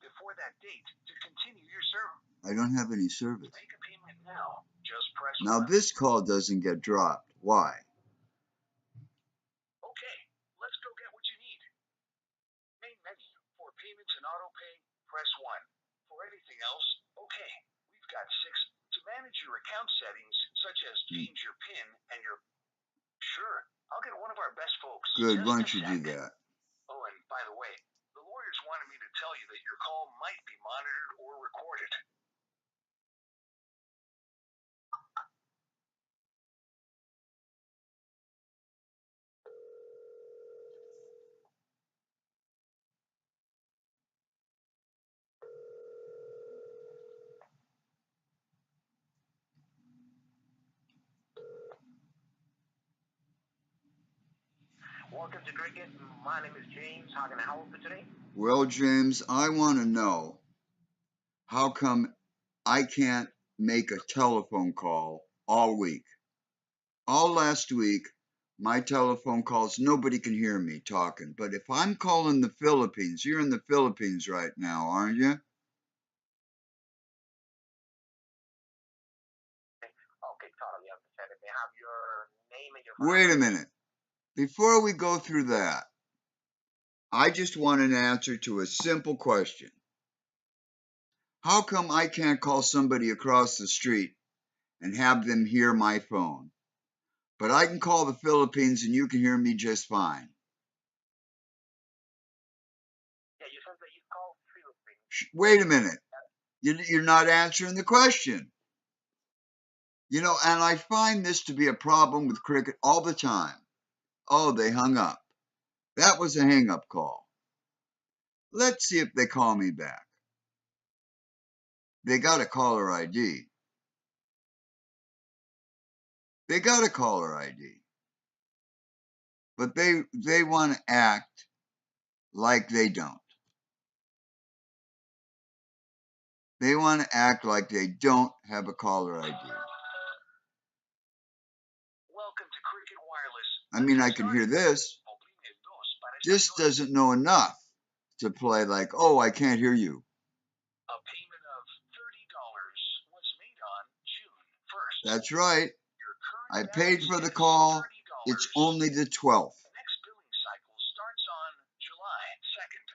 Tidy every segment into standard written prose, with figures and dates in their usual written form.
before that date to continue your service. I don't have any service. Make a payment now. Just press now 1. This call doesn't get dropped. Why? Okay, let's go get what you need. Main menu. For payments and auto pay, press 1. For anything else, okay. We've got 6. To manage your account settings, such as change your PIN and your... Sure, I'll get one of our best folks. Good, why don't you do that? Oh, and by the way, the lawyers wanted me to tell you that your call might be monitored or recorded. Welcome to Cricket. My name is James. How can I help you today? Well, James, I want to know how come I can't make a telephone call all week. All last week, my telephone calls, nobody can hear me talking. But if I'm calling the Philippines, you're in the Philippines right now, aren't you? Okay, totally understand. May I have your name and your phone number? Wait a minute. Before we go through that, I just want an answer to a simple question. How come I can't call somebody across the street and have them hear my phone, but I can call the Philippines and you can hear me just fine? Yeah, you said that you called Philippines. Wait a minute. You're not answering the question. You know, and I find this to be a problem with Cricket all the time. Oh, they hung up. That was a hang-up call. Let's see if they call me back. They got a caller ID. They got a caller ID. But they want to act like they don't. They want to act like they don't have a caller ID. Welcome to Cricket Wireless. I mean, I can hear this. This doesn't know enough to play like, oh, I can't hear you. A payment of $30 was made on June 1st. That's right. I paid for the call. It's only the 12th. The next billing cycle starts on July 2nd.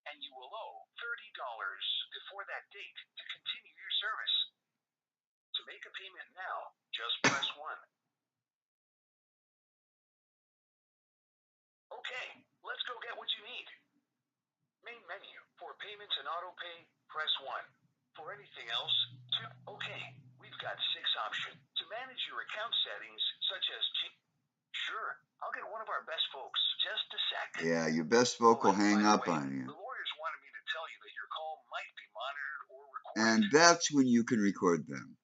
And you will owe $30 before that date to continue your service. To make a payment now, just press 1. Okay, let's go get what you need. Main menu. For payments and auto pay, press 1. For anything else, 2. Okay, we've got 6 options. To manage your account settings, such as... Sure, I'll get one of our best folks. Just a sec. Yeah, your best folk will hang up on you. The lawyers wanted me to tell you that your call might be monitored or recorded. And that's when you can record them.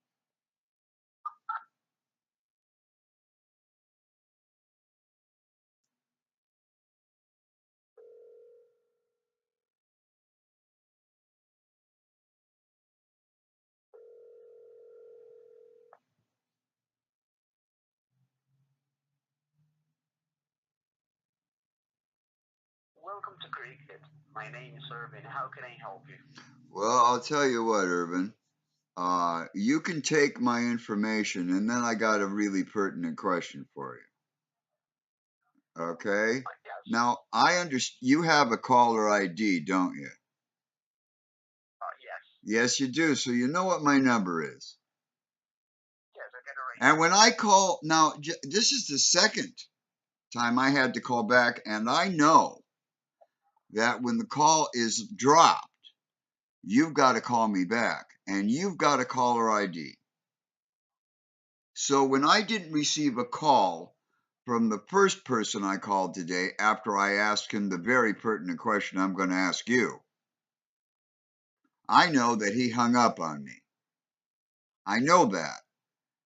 Welcome to Cricket. My name is Irvin. How can I help you? Well, I'll tell you what, Irvin. You can take my information, and then I got a really pertinent question for you. Okay? Yes. Now, I understand you have a caller ID, don't you? Yes. Yes, you do. So you know what my number is. Yes, I get it right. And when I call, now, this is the second time I had to call back, and I know that when the call is dropped, you've got to call me back, and you've got a caller ID. So when I didn't receive a call from the first person I called today after I asked him the very pertinent question I'm going to ask you, I know that he hung up on me. I know that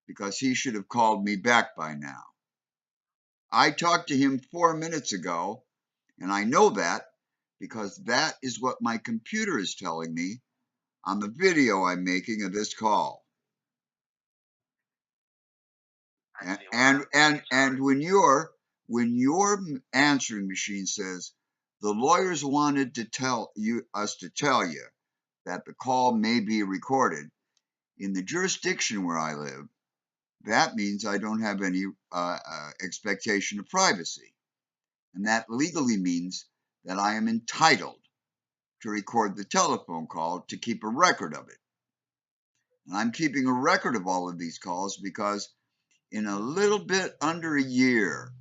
because he should have called me back by now. I talked to him 4 minutes ago, and I know that because that is what my computer is telling me on the video I'm making of this call. And when your answering machine says, The lawyers wanted to tell us to tell you that the call may be recorded. In the jurisdiction where I live, that means I don't have any expectation of privacy. And that legally means that I am entitled to record the telephone call to keep a record of it. And I'm keeping a record of all of these calls because in a little bit under a year,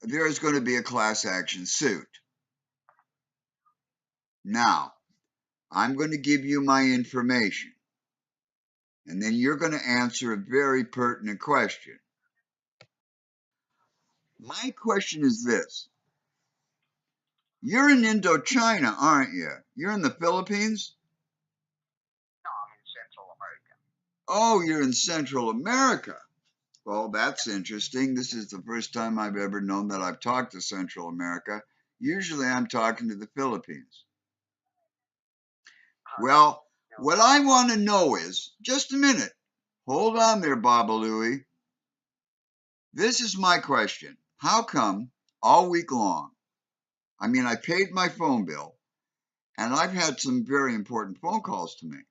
there is going to be a class action suit. Now, I'm going to give you my information, and then you're going to answer a very pertinent question. My question is this. You're in Indochina, aren't you? You're in the Philippines? No, I'm in Central America. Oh, you're in Central America. Well, that's interesting. This is the first time I've ever known that I've talked to Central America. Usually I'm talking to the Philippines. Well, what I want to know is, just a minute. Hold on there, Babalooey. This is my question. How come all week long, I paid my phone bill, and I've had some very important phone calls to make.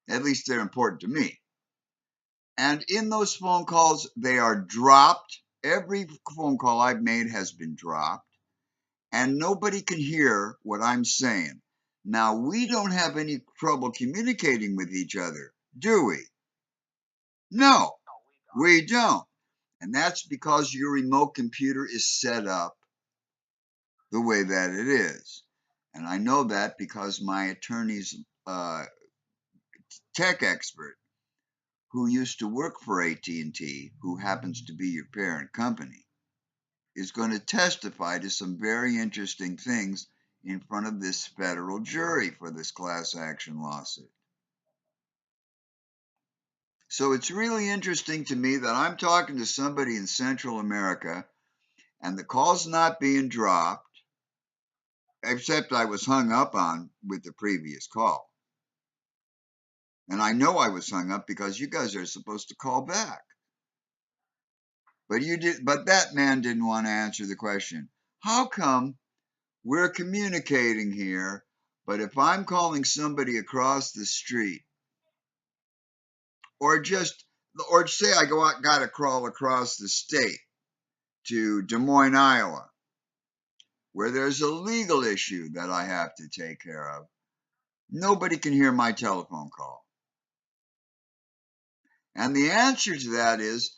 At least they're important to me. And in those phone calls, they are dropped. Every phone call I've made has been dropped, and nobody can hear what I'm saying. Now, we don't have any trouble communicating with each other, do we? No, we don't. And that's because your remote computer is set up the way that it is. And I know that because my attorney's tech expert, who used to work for AT&T, who happens to be your parent company, is going to testify to some very interesting things in front of this federal jury for this class action lawsuit. So it's really interesting to me that I'm talking to somebody in Central America and the call's not being dropped, except I was hung up on with the previous call. And I know I was hung up because you guys are supposed to call back. But that man didn't want to answer the question. How come we're communicating here, but if I'm calling somebody across the street, or say I got to crawl across the state to Des Moines, Iowa, where there's a legal issue that I have to take care of, nobody can hear my telephone call. And the answer to that is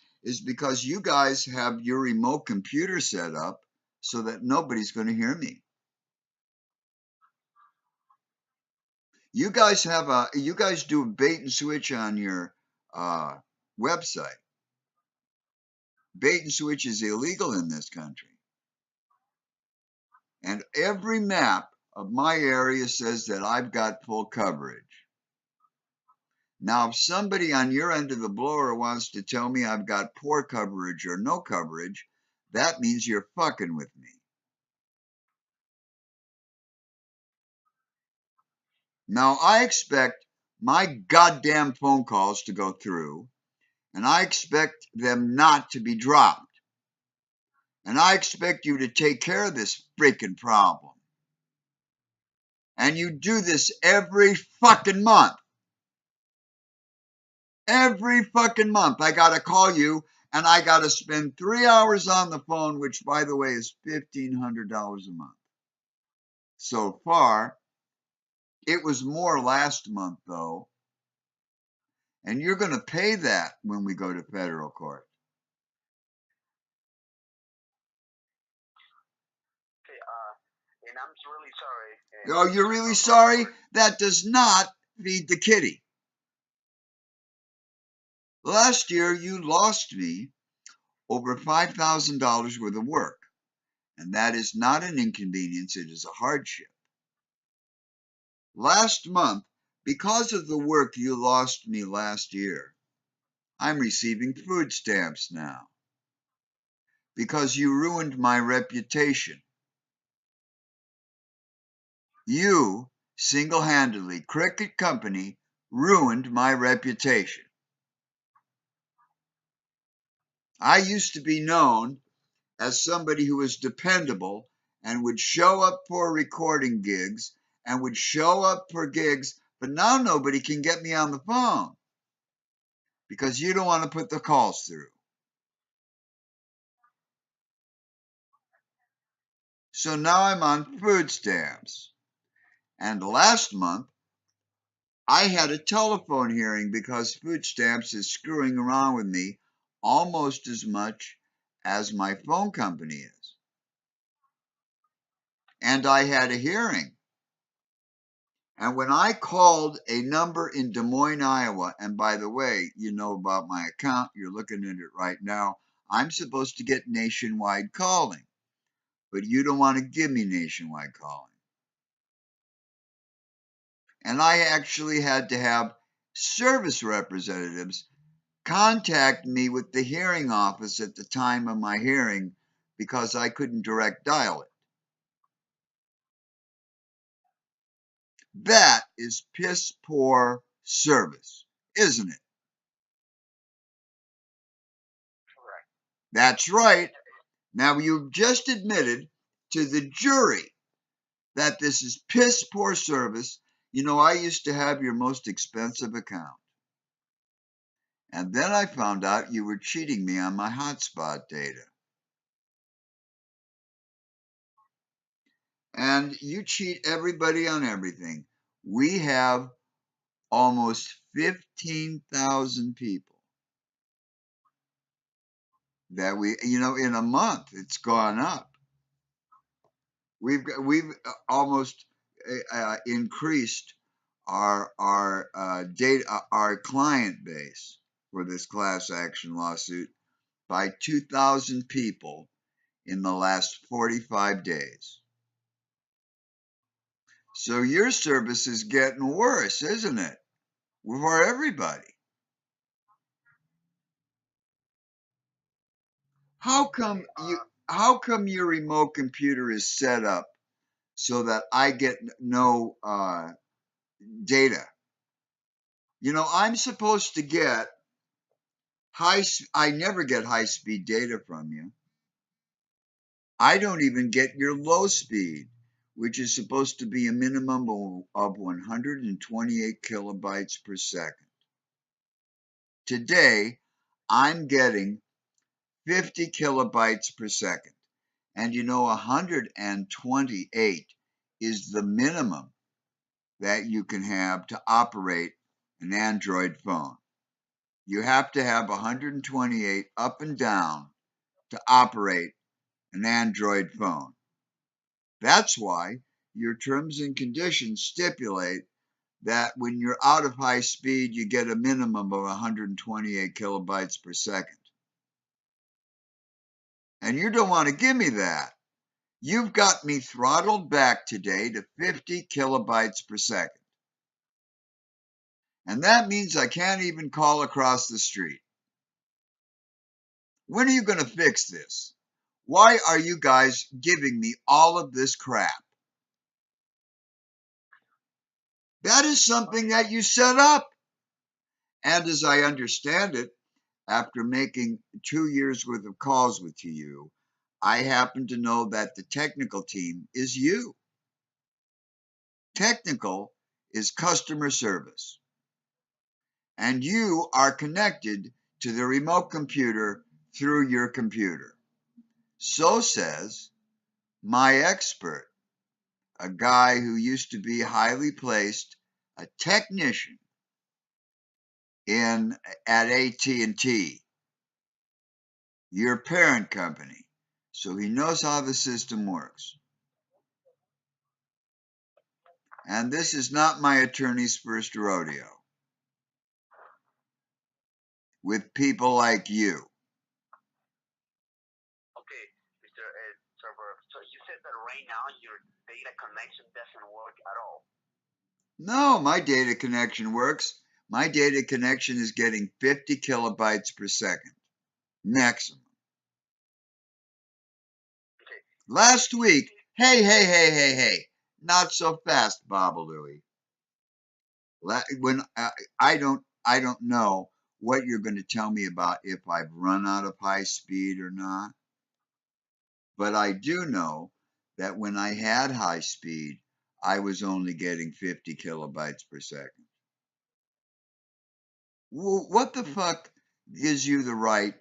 because you guys have your remote computer set up so that nobody's going to hear me. You guys do a bait and switch on your website. Bait and switch is illegal in this country. And every map of my area says that I've got full coverage. Now, if somebody on your end of the blower wants to tell me I've got poor coverage or no coverage, that means you're fucking with me. Now, I expect my goddamn phone calls to go through, and I expect them not to be dropped. And I expect you to take care of this freaking problem. And you do this every fucking month. Every fucking month, I gotta call you, and I gotta spend 3 hours on the phone, which, by the way, is $1,500 a month. So far, it was more last month, though. And you're going to pay that when we go to federal court. Okay, and I'm really sorry. Oh, you're really sorry? That does not feed the kitty. Last year, you lost me over $5,000 worth of work. And that is not an inconvenience, it is a hardship. Last month, because of the work you lost me last year, I'm receiving food stamps now. Because you ruined my reputation. You, single-handedly, Cricket Company, ruined my reputation. I used to be known as somebody who was dependable and would show up for recording gigs and would show up for gigs, but now nobody can get me on the phone because you don't want to put the calls through. So now I'm on food stamps. And last month, I had a telephone hearing because food stamps is screwing around with me almost as much as my phone company is. And I had a hearing. And when I called a number in Des Moines, Iowa, and by the way, you know about my account, you're looking at it right now, I'm supposed to get nationwide calling, but you don't want to give me nationwide calling. And I actually had to have service representatives contact me with the hearing office at the time of my hearing because I couldn't direct dial it. That is piss poor service, isn't it? Correct. That's right. Now you've just admitted to the jury that this is piss poor service. You know, I used to have your most expensive account. And then I found out you were cheating me on my hotspot data. And you cheat everybody on everything. We have almost 15,000 people that in a month, it's gone up. We've almost increased our data, our client base for this class action lawsuit by 2,000 people in the last 45 days. So your service is getting worse, isn't it? For everybody. How come your remote computer is set up so that I get no data? You know, I'm supposed to get I never get high speed data from you. I don't even get your low speed, which is supposed to be a minimum of 128 kilobytes per second. Today, I'm getting 50 kilobytes per second. And 128 is the minimum that you can have to operate an Android phone. You have to have 128 up and down to operate an Android phone. That's why your terms and conditions stipulate that when you're out of high speed, you get a minimum of 128 kilobytes per second. And you don't want to give me that. You've got me throttled back today to 50 kilobytes per second. And that means I can't even call across the street. When are you going to fix this? Why are you guys giving me all of this crap? That is something that you set up. And as I understand it, after making 2 years worth of calls with you, I happen to know that the technical team is you. Technical is customer service. And you are connected to the remote computer through your computer. So says my expert, a guy who used to be highly placed, a technician at AT&T, your parent company. So he knows how the system works. And this is not my attorney's first rodeo with people like you. Okay, Mr. Server. So you said that right now your data connection doesn't work at all. No, my data connection works. My data connection is getting 50 kilobytes per second, maximum. Okay. Last week, hey, not so fast, Babalooey. When I don't know what you're going to tell me about if I've run out of high speed or not. But I do know that when I had high speed, I was only getting 50 kilobytes per second. What the fuck gives you the right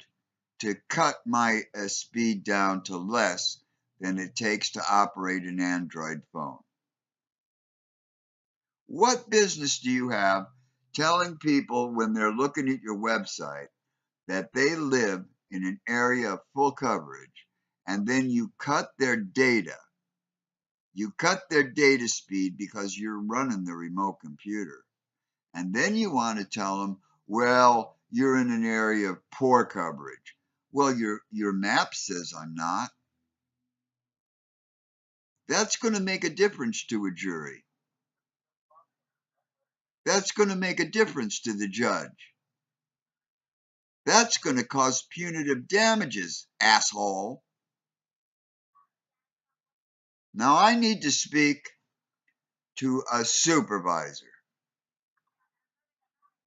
to cut my speed down to less than it takes to operate an Android phone? What business do you have telling people when they're looking at your website that they live in an area of full coverage, and then you cut their data? You cut their data speed because you're running the remote computer. And then you want to tell them, well, you're in an area of poor coverage. Well, your map says I'm not. That's going to make a difference to a jury. That's going to make a difference to the judge. That's going to cause punitive damages, asshole. Now I need to speak to a supervisor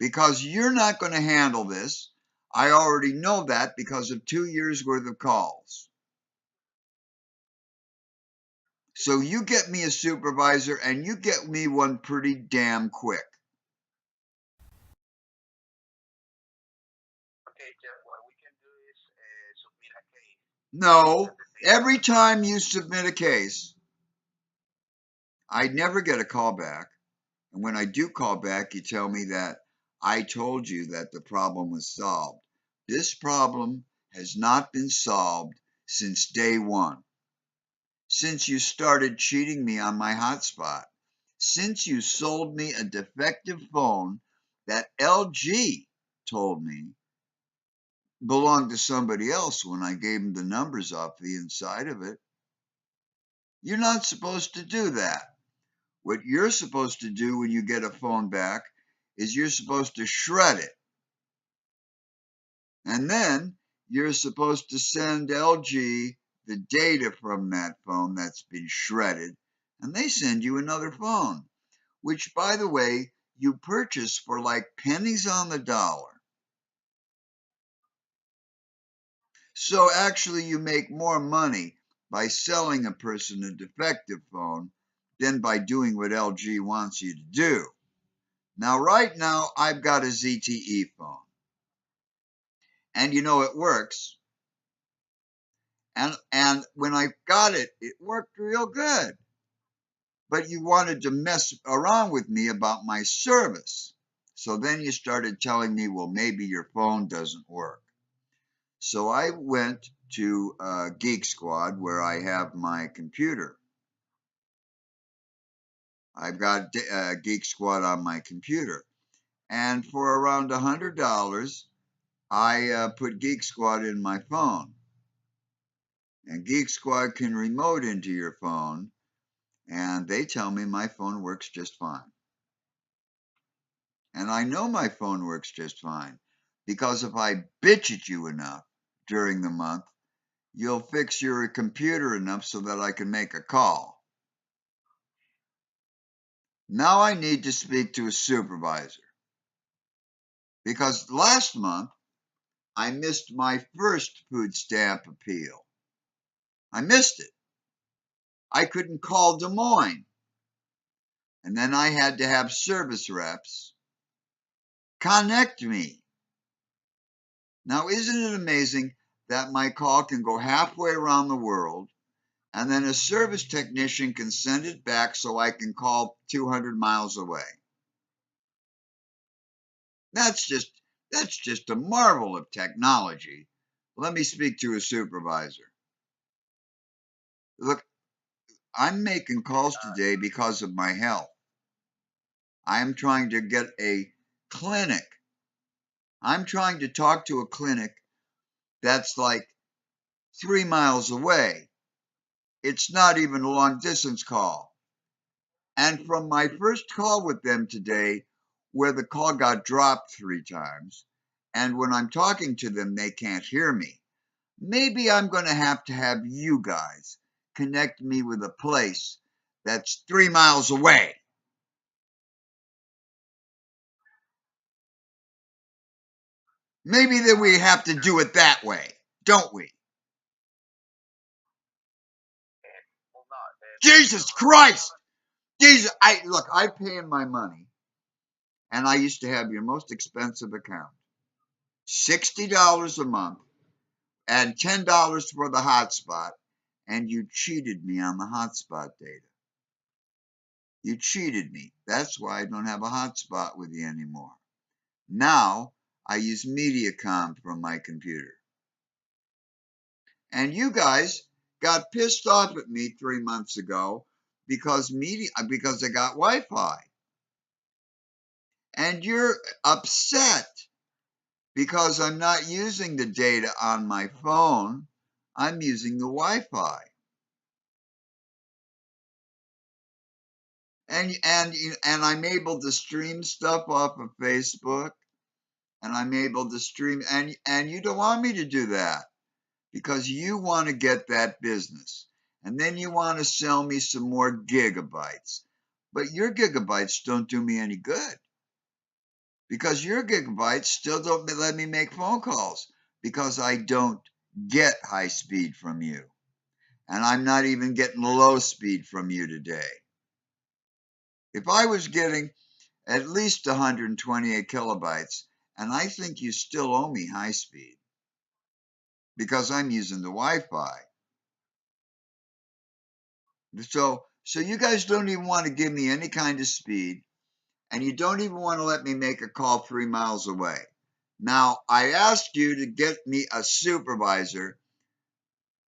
because you're not going to handle this. I already know that because of 2 years worth of calls. So you get me a supervisor, and you get me one pretty damn quick. Okay, Jeff, what we can do is submit a case. No, every time you submit a case, I never get a call back. And when I do call back, you tell me that I told you that the problem was solved. This problem has not been solved since day one. Since you started cheating me on my hotspot. Since you sold me a defective phone that LG told me belonged to somebody else when I gave them the numbers off the inside of it. You're not supposed to do that. What you're supposed to do when you get a phone back is you're supposed to shred it. And then you're supposed to send LG the data from that phone that's been shredded, and they send you another phone, which, by the way, you purchase for like pennies on the dollar. So actually, you make more money by selling a person a defective phone than by doing what LG wants you to do. Now, right now, I've got a ZTE phone. And you know, it works. And when I got it, it worked real good. But you wanted to mess around with me about my service. So then you started telling me, well, maybe your phone doesn't work. So I went to Geek Squad where I have my computer. I've got Geek Squad on my computer. And for around $100, I put Geek Squad in my phone. And Geek Squad can remote into your phone. And they tell me my phone works just fine. And I know my phone works just fine. Because if I bitch at you enough during the month, you'll fix your computer enough so that I can make a call. Now I need to speak to a supervisor. Because last month, I missed my first food stamp appeal. I missed it. I couldn't call Des Moines. And then I had to have service reps connect me. Now, isn't it amazing that my call can go halfway around the world and then a service technician can send it back so I can call 200 miles away? That's just a marvel of technology. Let me speak to a supervisor. Look, I'm making calls today because of my health. I'm trying to get a clinic. I'm trying to talk to a clinic that's like 3 miles away. It's not even a long distance call. And from my first call with them today, where the call got dropped 3 times, and when I'm talking to them, they can't hear me, maybe I'm going to have you guys connect me with a place that's 3 miles away. Maybe that we have to do it that way, don't we? Jesus Christ! Jesus, I pay in my money, and I used to have your most expensive account. $60 a month, and $10 for the hotspot, and you cheated me on the hotspot data. You cheated me. That's why I don't have a hotspot with you anymore. Now I use Mediacom from my computer. And you guys got pissed off at me 3 months ago because I got Wi-Fi. And you're upset because I'm not using the data on my phone. I'm using the Wi-Fi. And I'm able to stream stuff off of Facebook, and I'm able to stream, and you don't want me to do that because you want to get that business, and then you want to sell me some more gigabytes, but your gigabytes don't do me any good because your gigabytes still don't let me make phone calls because I don't get high speed from you, and I'm not even getting low speed from you today. If I was getting at least 128 kilobytes, and I think you still owe me high speed because I'm using the Wi-Fi. So you guys don't even want to give me any kind of speed, and you don't even want to let me make a call 3 miles away. Now, I asked you to get me a supervisor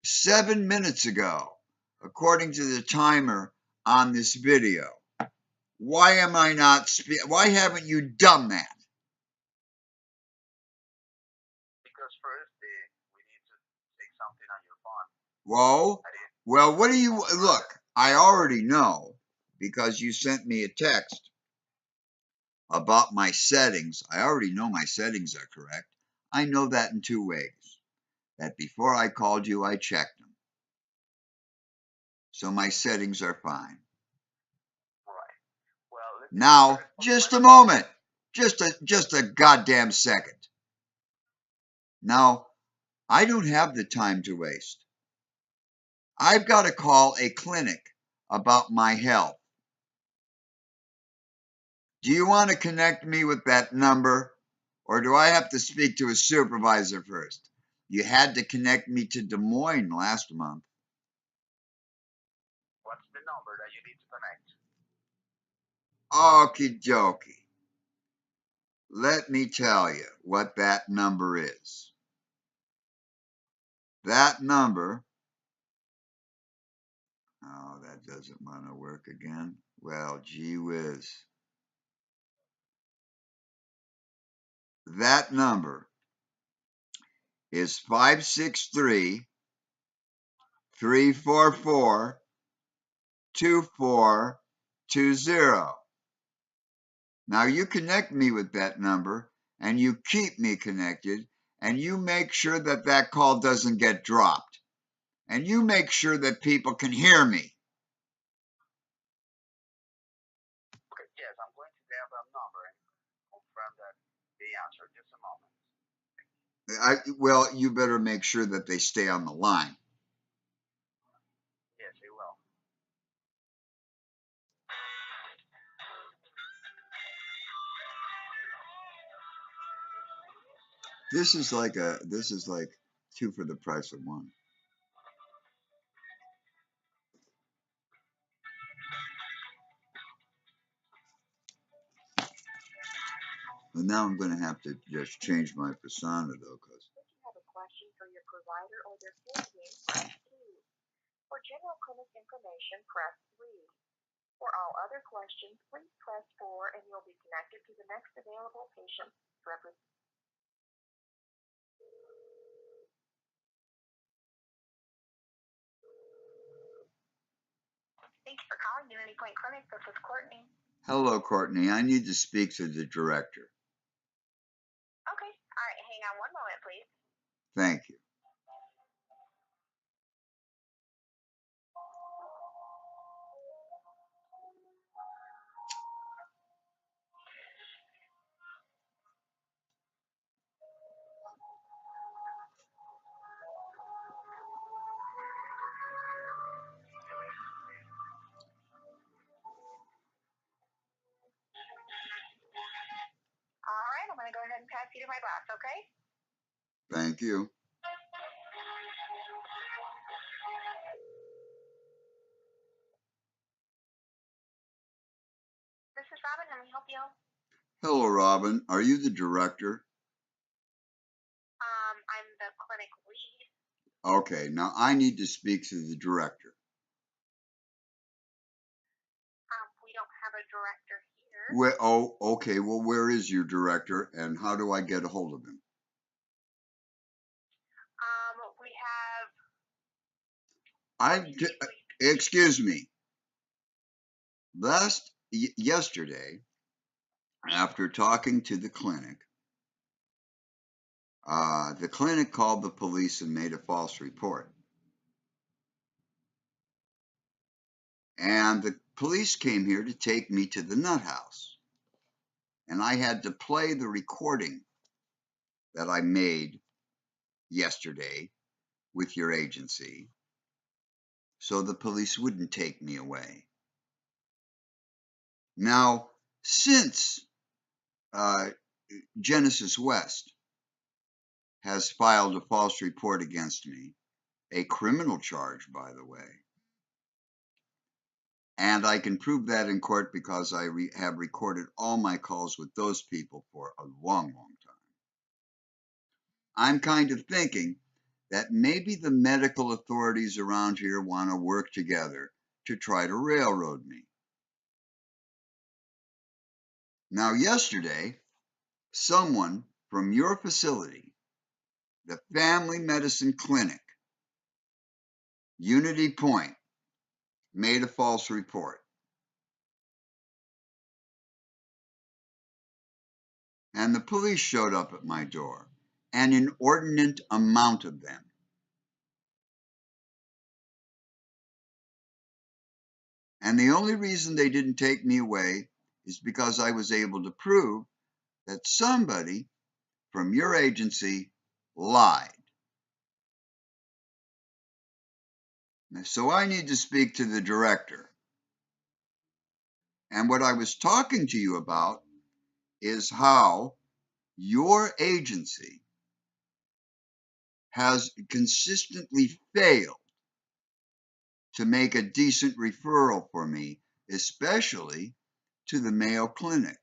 7 minutes ago, according to the timer on this video. Why am I not why haven't you done that? Because first, we need to take something on your phone. Well, what do you look? I already know because you sent me a text about my settings. I already know my settings are correct. I know that in 2 ways. That before I called you, I checked them. So my settings are fine. Right. Well, now, just a moment. Just a goddamn second. Now, I don't have the time to waste. I've got to call a clinic about my health. Do you want to connect me with that number, or do I have to speak to a supervisor first? You had to connect me to Des Moines last month. What's the number that you need to Okie connect? dokie. Let me tell you what that number is. That number, oh, that doesn't want to work again. Well, gee whiz. That number is 563 344 2420. Now you connect me with that number and you keep me connected and you make sure that that call doesn't get dropped. And you make sure that people can hear me. Okay, yes, I'm going to dial that number and confirm that they answer. Just a moment. Well, you better make sure that they stay on the line. Yes, they will. This is like two for the price of one. But now I'm going to have to just change my persona though, because. If you have a question for your provider or their care team, press 2. For general clinic information, press 3. For all other questions, please press 4 and you'll be connected to the next available patient representative. Thanks for calling Unity Point Clinic. This is Courtney. Hello, Courtney. I need to speak to the director. Okay. All right. Hang on one moment, please. Thank you. you my glass, okay? Thank you. This is Robin. Let me help you. Hello, Robin. Are you the director? I'm the clinic lead. Okay, now I need to speak to the director. We don't have a director here. Okay. Well, where is your director, and how do I get a hold of him? We have. Excuse me. Yesterday, after talking to the clinic called the police and made a false report. And the police came here to take me to the nut house. And I had to play the recording that I made yesterday with your agency so the police wouldn't take me away. Now, since Genesis West has filed a false report against me, a criminal charge, by the way, and I can prove that in court because I have recorded all my calls with those people for a long, long time. I'm kind of thinking that maybe the medical authorities around here want to work together to try to railroad me. Now, yesterday, someone from your facility, the Family Medicine Clinic, Unity Point, made a false report. And the police showed up at my door, an inordinate amount of them. And the only reason they didn't take me away is because I was able to prove that somebody from your agency lied. So I need to speak to the director. And what I was talking to you about is how your agency has consistently failed to make a decent referral for me, especially to the Mayo Clinic.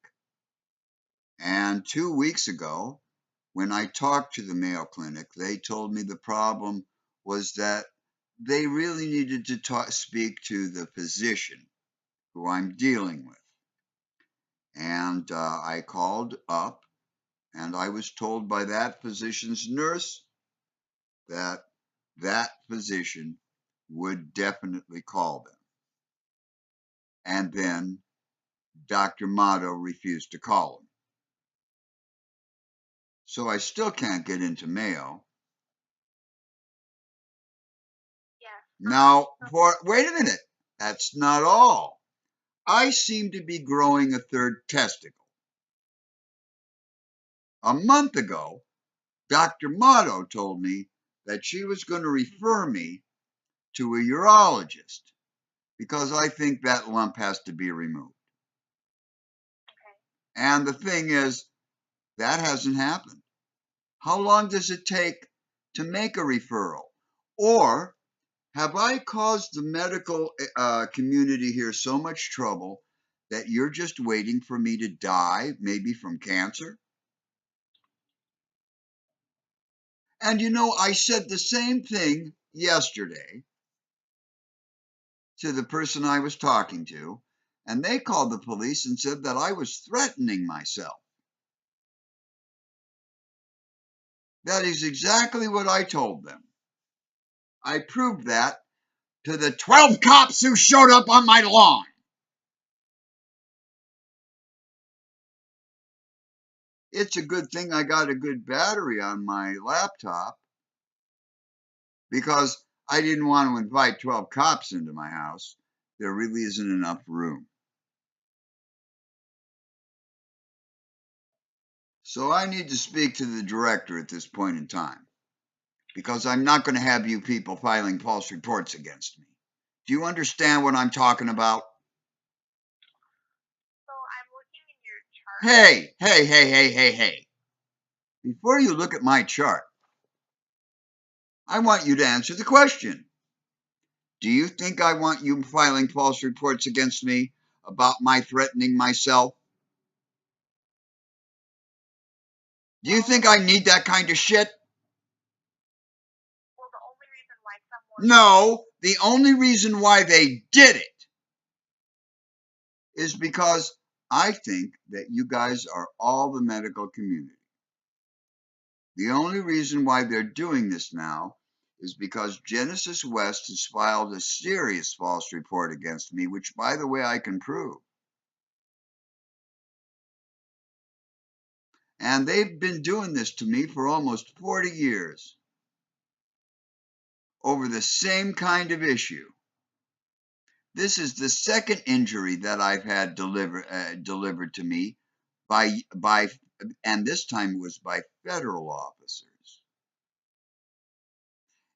And 2 weeks ago, when I talked to the Mayo Clinic, they told me the problem was that they really needed to speak to the physician who I'm dealing with. And I called up, and I was told by that physician's nurse that that physician would definitely call them. And then Dr. Motto refused to call him. So I still can't get into Mayo. Yes. Now, wait a minute. That's not all. I seem to be growing a third testicle. A month ago, Dr. Motto told me that she was going to refer me to a urologist because I think that lump has to be removed. Okay. And the thing is, that hasn't happened. How long does it take to make a referral? Or have I caused the medical community here so much trouble that you're just waiting for me to die, maybe from cancer? And you know, I said the same thing yesterday to the person I was talking to, and they called the police and said that I was threatening myself. That is exactly what I told them. I proved that to the 12 cops who showed up on my lawn. It's a good thing I got a good battery on my laptop because I didn't want to invite 12 cops into my house. There really isn't enough room. So I need to speak to the director at this point in time because I'm not going to have you people filing false reports against me. Do you understand what I'm talking about? So I'm looking in your chart. Hey. Before you look at my chart, I want you to answer the question. Do you think I want you filing false reports against me about my threatening myself? Do you think I need that kind of shit? Well, the only reason why someone... No, the only reason why they did it is because I think that you guys are all the medical community. The only reason why they're doing this now is because Genesis West has filed a serious false report against me, which, by the way, I can prove. And they've been doing this to me for almost 40 years over the same kind of issue. This is the second injury that I've had delivered to me by, and this time it was by federal officers.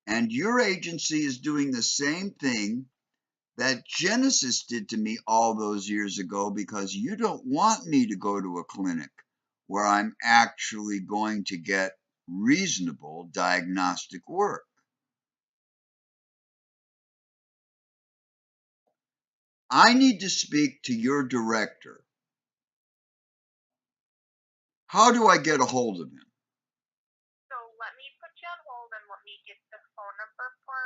And your agency is doing the same thing that Genesis did to me all those years ago, because you don't want me to go to a clinic where I'm actually going to get reasonable diagnostic work. I need to speak to your director. How do I get a hold of him? So let me put you on hold and let me get the phone number for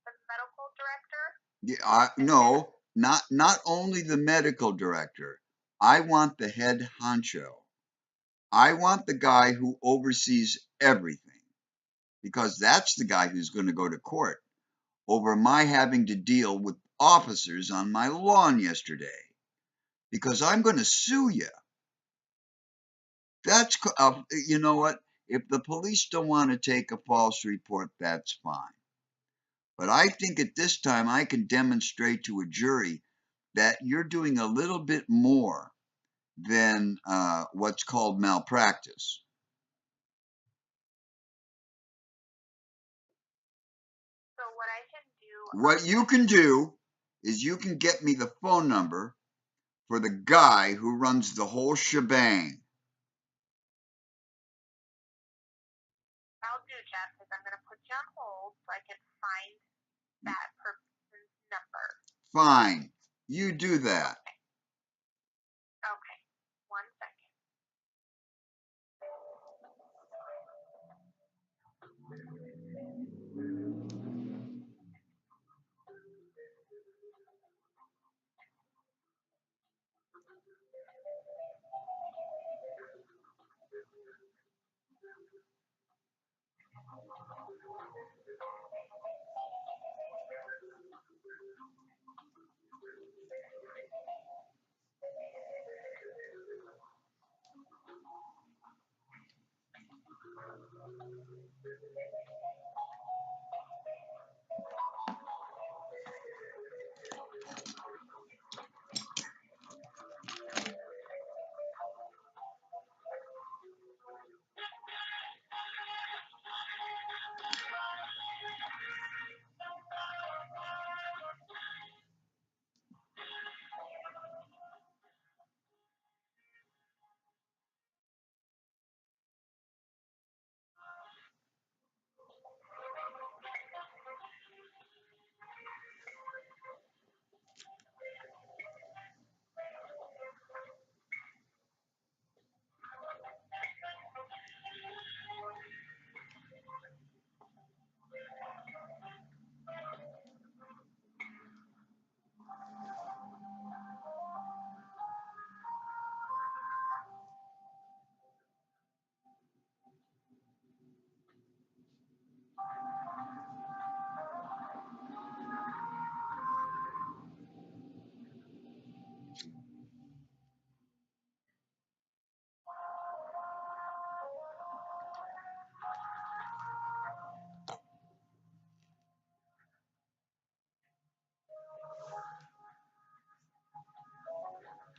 the medical director. No, not only the medical director. I want the head honcho. I want the guy who oversees everything, because that's the guy who's going to go to court over my having to deal with officers on my lawn yesterday, because I'm going to sue you. That's, you know what? If the police don't want to take a false report, that's fine. But I think at this time I can demonstrate to a jury that you're doing a little bit more than what's called malpractice. So what I can do... What you can do is you can get me the phone number for the guy who runs the whole shebang. I'll do, Jeff, is I'm going to put you on hold so I can find that person's number. Fine. You do that. Okay. 1 second.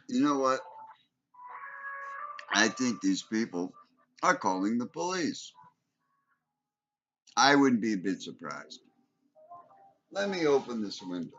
You know what? I think these people are calling the police. I wouldn't be a bit surprised. Let me open this window.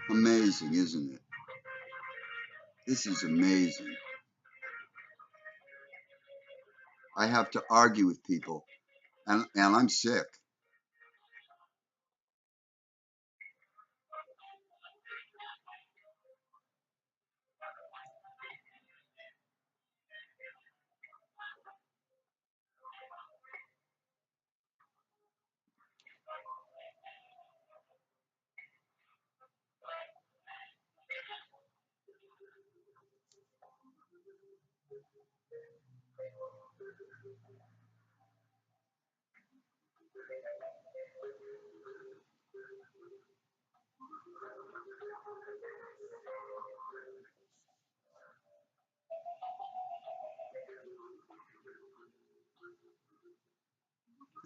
Amazing, isn't it? This is amazing. I have to argue with people, and I'm sick.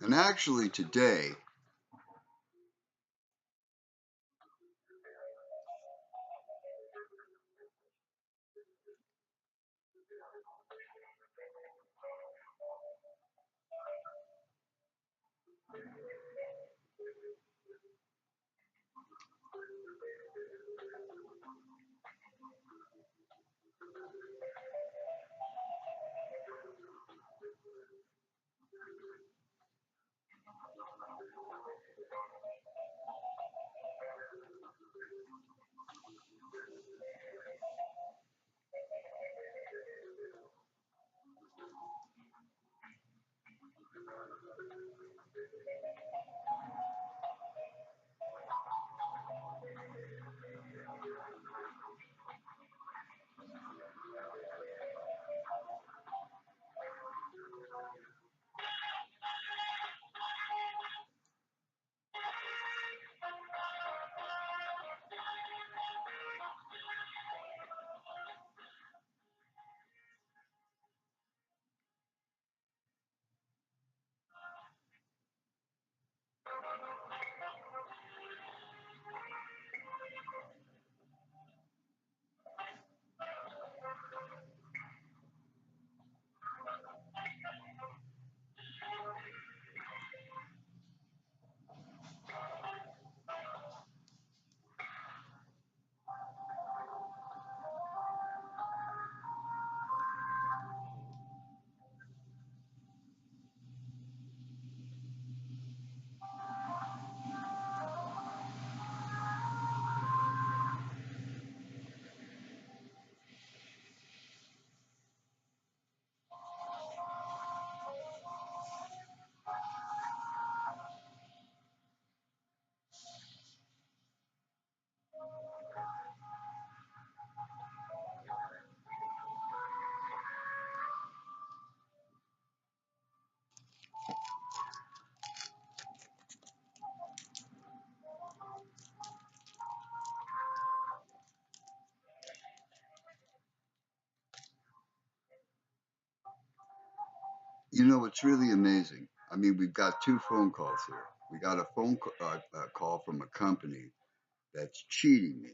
And actually today, you know, it's really amazing. I mean, we've got two phone calls here. We got a call from a company that's cheating me.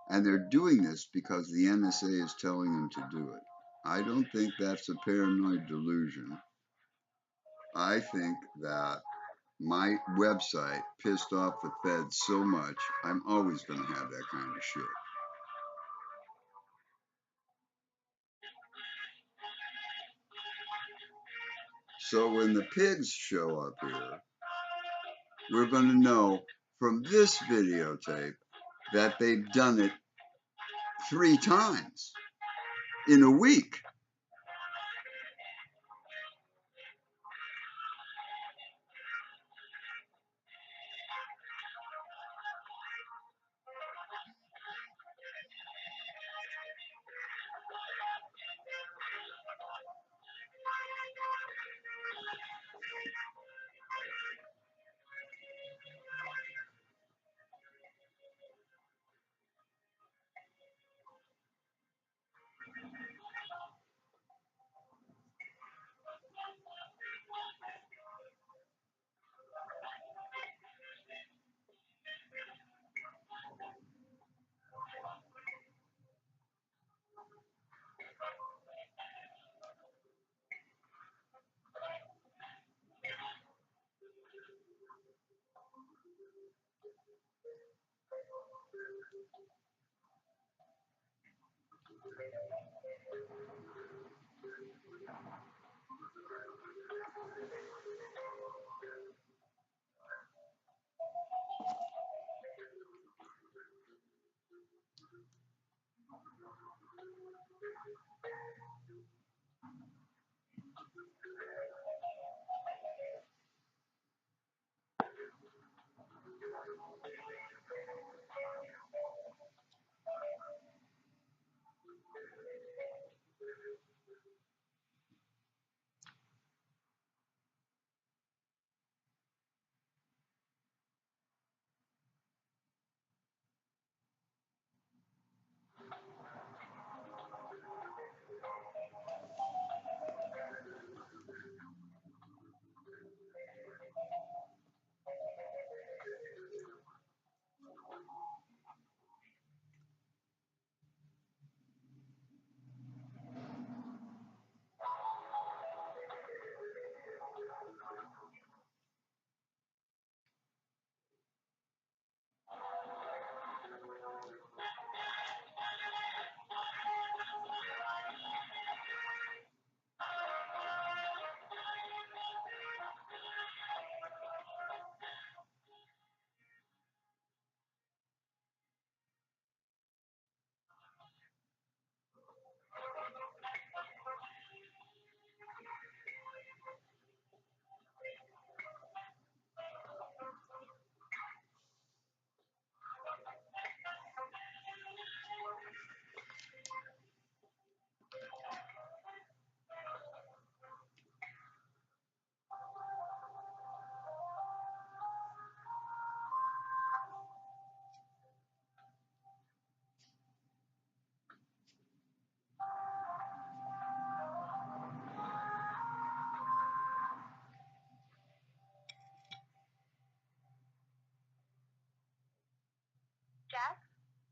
And they're doing this because the NSA is telling them to do it. I don't think that's a paranoid delusion. I think that my website pissed off the feds so much, I'm always going to have that kind of shit. So when the pigs show up here, we're going to know from this videotape that they've done it 3 times in a week.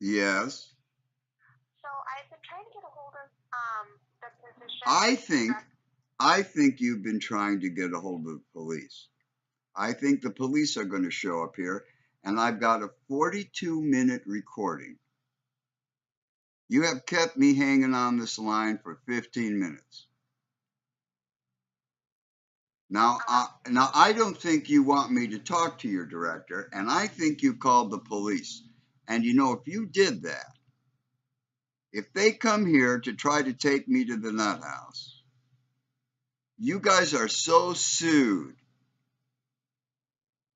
Yes. So I've been trying to get a hold of the physician. I think you've been trying to get a hold of the police. I think the police are going to show up here, and I've got a 42-minute recording. You have kept me hanging on this line for 15 minutes. Now I don't think you want me to talk to your director, and I think you called the police. And you know, if you did that, if they come here to try to take me to the nut house, you guys are so sued.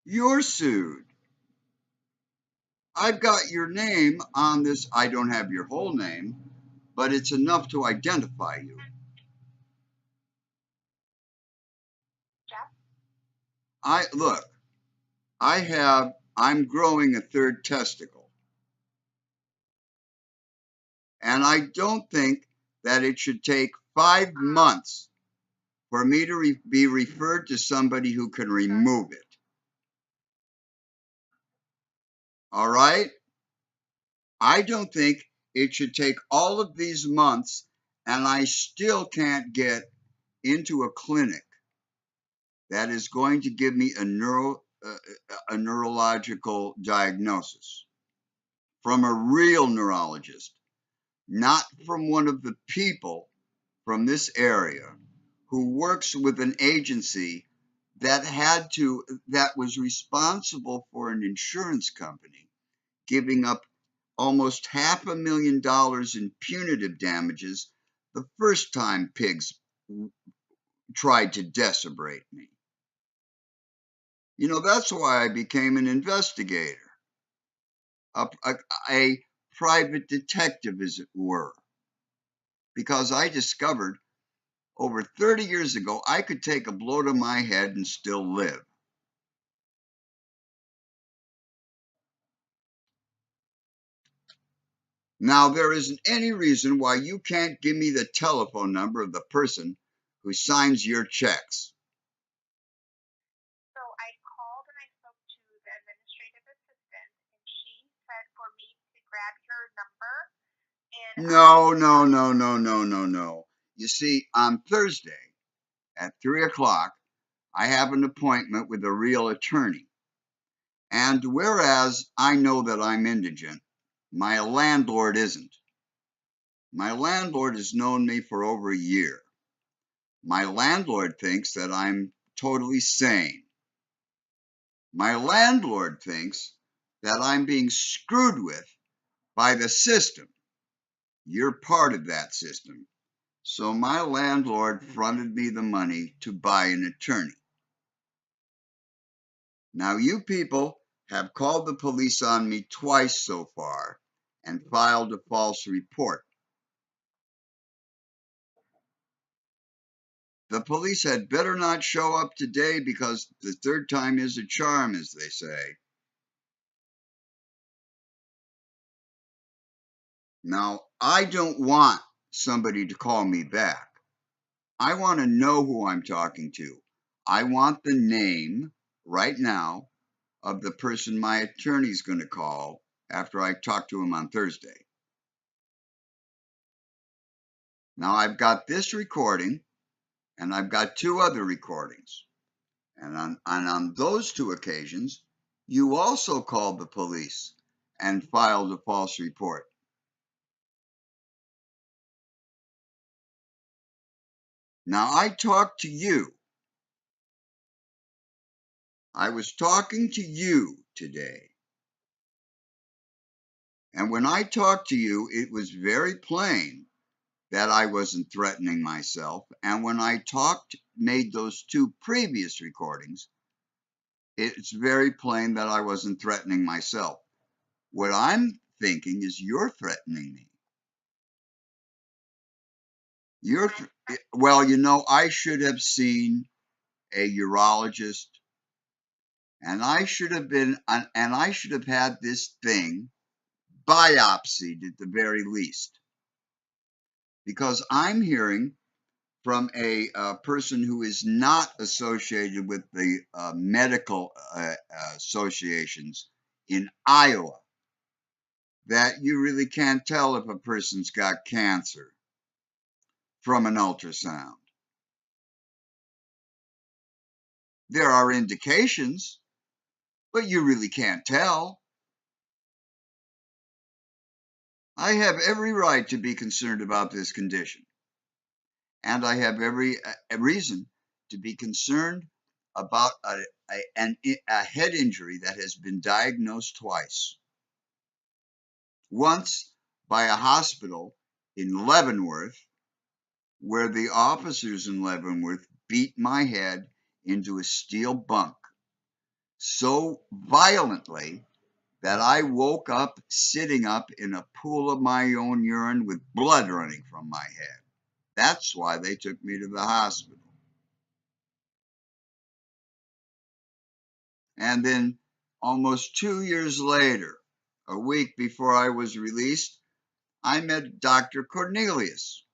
You're sued. I've got your name on this. I don't have your whole name, but it's enough to identify you. Jeff? Look, I'm growing a third testicle. And I don't think that it should take 5 months for me to be referred to somebody who can remove it. All right? I don't think it should take all of these months, and I still can't get into a clinic that is going to give me a neurological diagnosis from a real neurologist, not from one of the people from this area who works with an agency that was responsible for an insurance company giving up almost $500,000 in punitive damages the first time pigs tried to decebrate me. You know, that's why I became an investigator, a private detective, as it were, because I discovered over 30 years ago I could take a blow to my head and still live. Now, there isn't any reason why you can't give me the telephone number of the person who signs your checks. So I called and I spoke to the administrative assistant, and she said for me to grab your number. And No. You see, on Thursday at 3 o'clock, I have an appointment with a real attorney. And whereas I know that I'm indigent, my landlord isn't. My landlord has known me for over a year. My landlord thinks that I'm totally sane. My landlord thinks that I'm being screwed with by the system. You're part of that system. So my landlord fronted me the money to buy an attorney. Now, you people have called the police on me twice so far and filed a false report. The police had better not show up today because the third time is a charm, as they say. Now, I don't want somebody to call me back. I want to know who I'm talking to. I want the name right now of the person my attorney's going to call after I talk to him on Thursday. Now, I've got this recording, and I've got 2 other recordings. And on those 2 occasions, you also called the police and filed a false report. Now, I talked to you. I was talking to you today. And when I talked to you, it was very plain that I wasn't threatening myself. And when I made those 2 previous recordings, it's very plain that I wasn't threatening myself. What I'm thinking is you're threatening me. Well, you know, I should have seen a urologist, and I should have had this thing biopsied at the very least, because I'm hearing from a person who is not associated with the medical associations in Iowa that you really can't tell if a person's got cancer from an ultrasound. There are indications, but you really can't tell. I have every right to be concerned about this condition, and I have every reason to be concerned about a head injury that has been diagnosed twice. Once by a hospital in Leavenworth, where the officers in Leavenworth beat my head into a steel bunk so violently that I woke up sitting up in a pool of my own urine with blood running from my head. That's why they took me to the hospital. And then almost 2 years later, a week before I was released, I met Dr. Cornelius,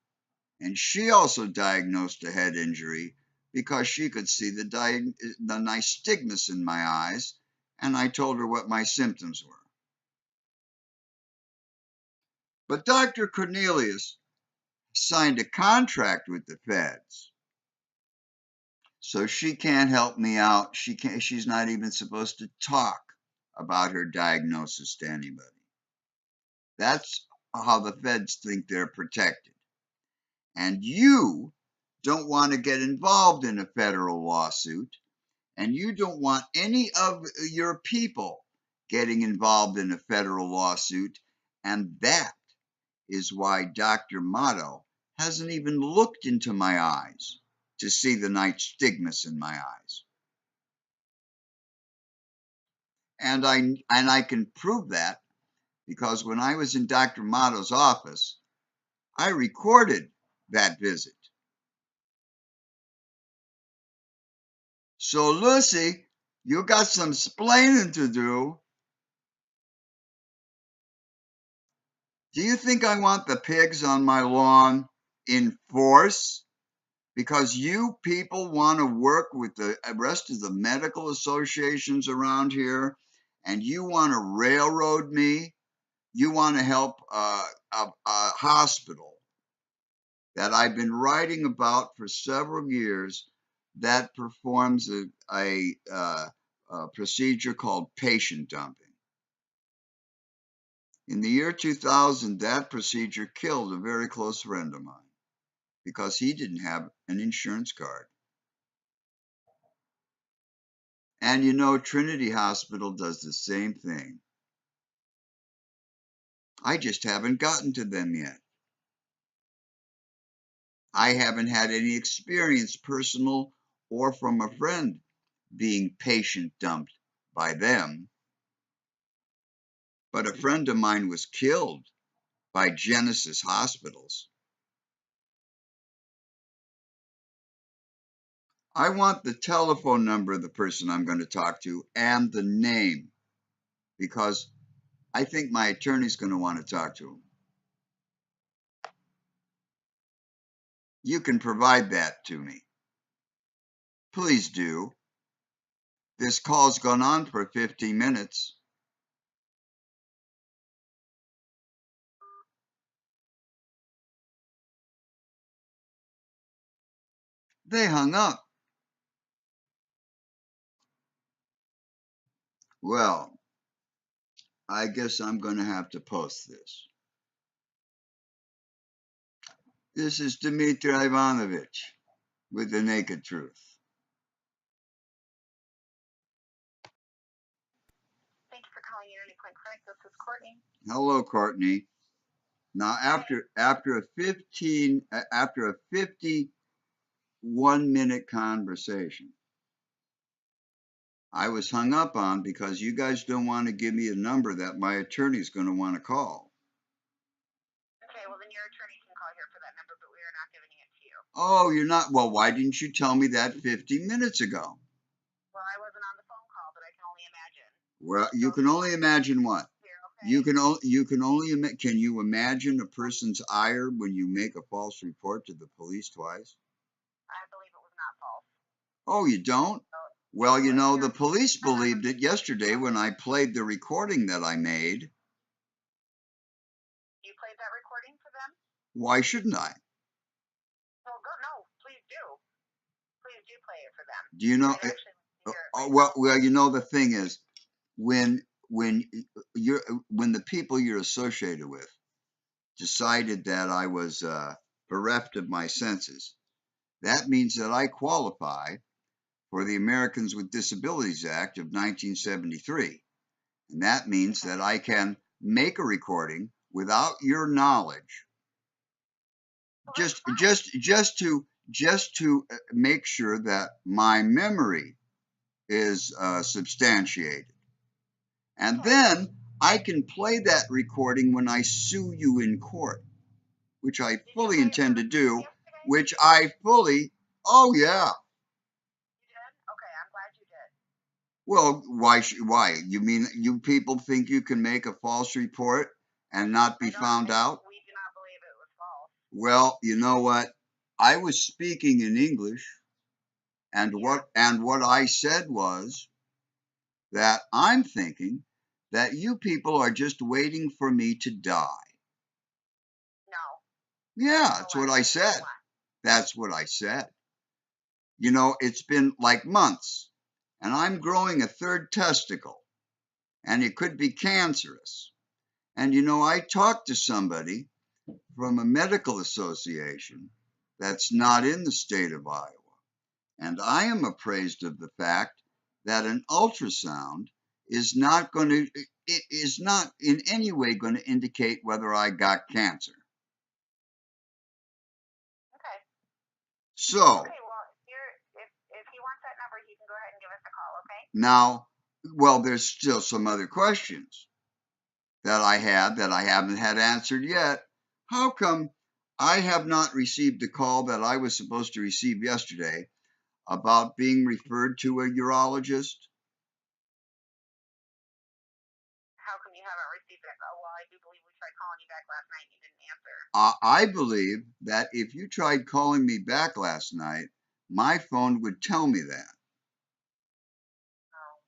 and she also diagnosed a head injury because she could see the nystagmus in my eyes, and I told her what my symptoms were. But Dr. Cornelius signed a contract with the feds, so she can't help me out. She's not even supposed to talk about her diagnosis to anybody. That's how the feds think they're protected. And you don't want to get involved in a federal lawsuit, and you don't want any of your people getting involved in a federal lawsuit, and that is why Dr. Motto hasn't even looked into my eyes to see the nystagmus in my eyes. And I can prove that because when I was in Dr. Motto's office, I recorded that visit. So, Lucy, you got some splaining to do. Do you think I want the pigs on my lawn in force? Because you people want to work with the rest of the medical associations around here, and you want to railroad me. You want to help a hospital that I've been writing about for several years that performs a procedure called patient dumping. In the year 2000, that procedure killed a very close friend of mine because he didn't have an insurance card. And you know, Trinity Hospital does the same thing. I just haven't gotten to them yet. I haven't had any experience, personal or from a friend, being patient dumped by them. But a friend of mine was killed by Genesis Hospitals. I want the telephone number of the person I'm going to talk to and the name, because I think my attorney's going to want to talk to him. You can provide that to me. Please do. This call's gone on for 15 minutes. They hung up. Well, I guess I'm going to have to post this. This is Dmitry Ivanovich with the Naked Truth. Thank you for calling Unity Point Clinic. This is Courtney. Hello, Courtney. Now, after a 51-minute conversation, I was hung up on because you guys don't want to give me a number that my attorney's going to want to call. Okay, well then your attorney can call here for that number, but we are not giving it to you. Oh, you're not? Well, why didn't you tell me that 15 minutes ago? Well, I wasn't on the phone call, but I can only imagine. Well, you can only imagine what? Here, okay? Can you imagine a person's ire when you make a false report to the police twice? I believe it was not false. Oh, you don't? Well, you know, the police believed it yesterday when I played the recording that I made. Why shouldn't I? Well, no, please do. Please do play it for them. Do you know? Well, you know, the thing is, when the people you're associated with decided that I was bereft of my senses, that means that I qualify for the Americans with Disabilities Act of 1973. And that means that I can make a recording without your knowledge, just to make sure that my memory is substantiated. And then I can play that recording when I sue you in court, which I fully intend to do, oh yeah. You did? Okay, I'm glad you did. Well, why? You mean you people think you can make a false report and not be found out? We do not believe it was false. Well, you know what? I was speaking in English, and what I said was that I'm thinking that you people are just waiting for me to die. No. Yeah, that's what I said. That's what I said. You know, it's been like months, and I'm growing a third testicle, and it could be cancerous. And you know, I talked to somebody from a medical association that's not in the state of Iowa, and I am appraised of the fact that an ultrasound is not in any way going to indicate whether I got cancer. Okay. So, okay, well, if he wants that number, he can go ahead and give us a call, okay? Now, well, there's still some other questions that I haven't had answered yet. How come I have not received the call that I was supposed to receive yesterday about being referred to a urologist? How come you haven't received it? Oh, well, I do believe we tried calling you back last night and you didn't answer. I believe that if you tried calling me back last night, my phone would tell me that. Oh.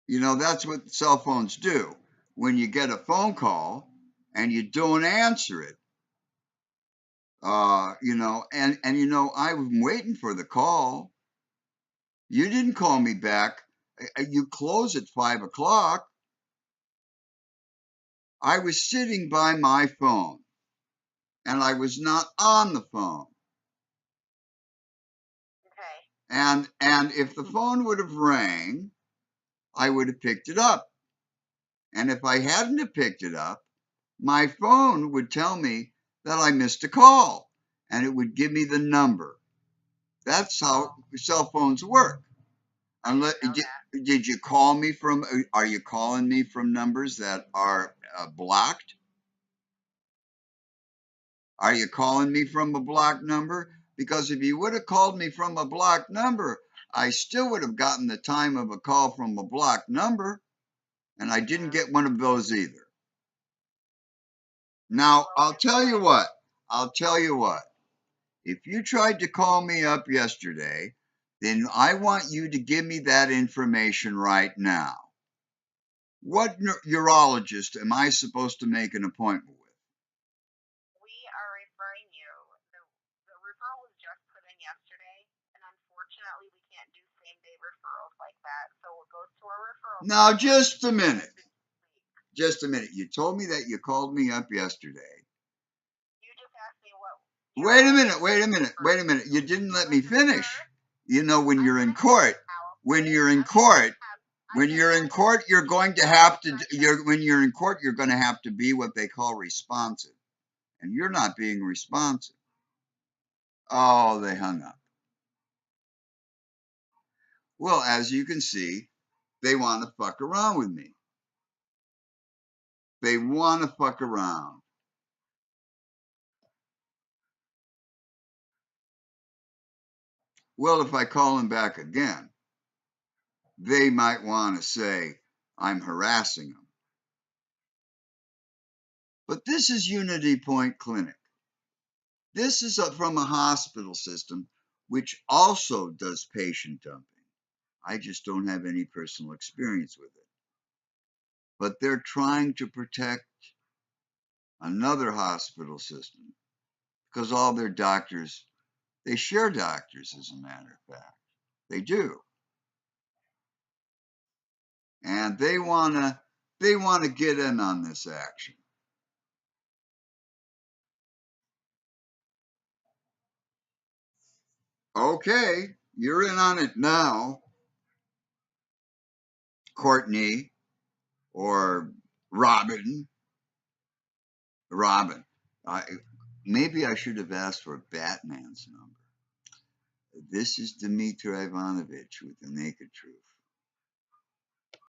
You know, that's what cell phones do. When you get a phone call and you don't answer it, you know, and you know, I'm waiting for the call. You didn't call me back. You close at 5 o'clock. I was sitting by my phone, and I was not on the phone. Okay. And if the phone would have rang, I would have picked it up. And if I hadn't have picked it up, my phone would tell me that I missed a call, and it would give me the number. That's how cell phones work. Unless, did you call me from? Are you calling me from numbers that are blocked? Are you calling me from a blocked number? Because if you would have called me from a blocked number, I still would have gotten the time of a call from a blocked number, and I didn't get one of those either. Now, I'll tell you what. If you tried to call me up yesterday, then I want you to give me that information right now. What urologist am I supposed to make an appointment with? We are referring you. The referral was just put in yesterday, and unfortunately, we can't do same-day referrals like that. So it goes to our referral. Now, just a minute. Just a minute. You told me that you called me up yesterday. You just asked me what. Wait a minute. You didn't let me finish. You know, when you're in court, you're going to have to be what they call responsive. And you're not being responsive. Oh, they hung up. Well, as you can see, they want to fuck around with me. They want to fuck around. Well, if I call them back again, they might want to say I'm harassing them. But this is Unity Point Clinic. This is from a hospital system which also does patient dumping. I just don't have any personal experience with it. But they're trying to protect another hospital system, because all their doctors, they share doctors, as a matter of fact. They do. And they want to get in on this action. Okay, you're in on it now, Courtney, or Robin. Maybe I should have asked for Batman's number. This is Dmitry Ivanovich with The Naked Truth.